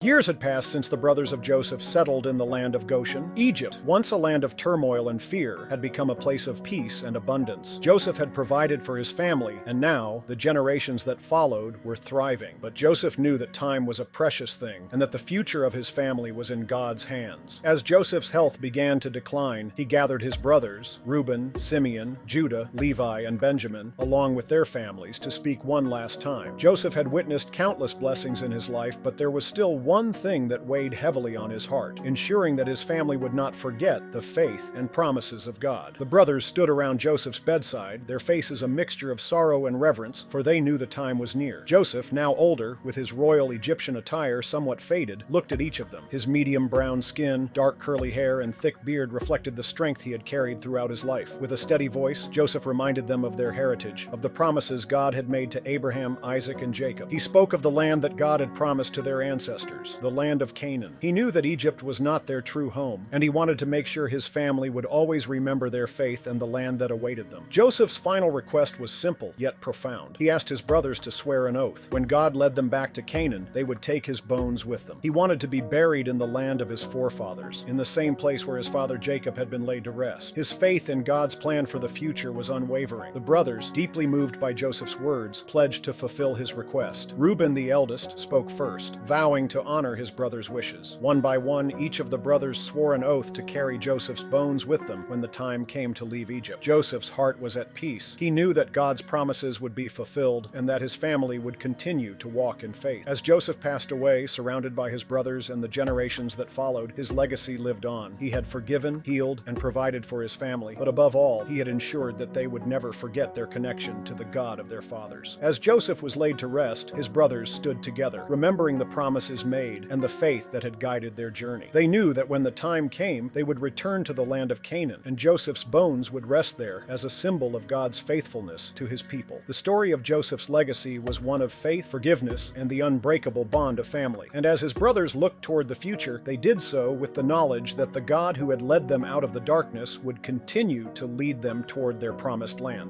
Years had passed since the brothers of Joseph settled in the land of Goshen. Egypt, once a land of turmoil and fear, had become a place of peace and abundance. Joseph had provided for his family, and now, the generations that followed were thriving. But Joseph knew that time was a precious thing, and that the future of his family was in God's hands. As Joseph's health began to decline, he gathered his brothers, Reuben, Simeon, Judah, Levi, and Benjamin, along with their families, to speak one last time. Joseph had witnessed countless blessings in his life, but there was still one thing that weighed heavily on his heart, ensuring that his family would not forget the faith and promises of God. The brothers stood around Joseph's bedside, their faces a mixture of sorrow and reverence, for they knew the time was near. Joseph, now older, with his royal Egyptian attire somewhat faded, looked at each of them. His medium brown skin, dark curly hair, and thick beard reflected the strength he had carried throughout his life. With a steady voice, Joseph reminded them of their heritage, of the promises God had made to Abraham, Isaac, and Jacob. He spoke of the land that God had promised to their ancestors, the land of Canaan. He knew that Egypt was not their true home, and he wanted to make sure his family would always remember their faith and the land that awaited them. Joseph's final request was simple, yet profound. He asked his brothers to swear an oath. When God led them back to Canaan, they would take his bones with them. He wanted to be buried in the land of his forefathers, in the same place where his father Jacob had been laid to rest. His faith in God's plan for the future was unwavering. The brothers, deeply moved by Joseph's words, pledged to fulfill his request. Reuben, the eldest, spoke first, vowing to honor his brother's wishes. One by one, each of the brothers swore an oath to carry Joseph's bones with them when the time came to leave Egypt. Joseph's heart was at peace. He knew that God's promises would be fulfilled and that his family would continue to walk in faith. As Joseph passed away, surrounded by his brothers and the generations that followed, his legacy lived on. He had forgiven, healed, and provided for his family, but above all, he had ensured that they would never forget their connection to the God of their fathers. As Joseph was laid to rest, his brothers stood together, remembering the promises made and the faith that had guided their journey. They knew that when the time came, they would return to the land of Canaan, and Joseph's bones would rest there as a symbol of God's faithfulness to his people. The story of Joseph's legacy was one of faith, forgiveness, and the unbreakable bond of family. And as his brothers looked toward the future, they did so with the knowledge that the God who had led them out of the darkness would continue to lead them toward their promised land.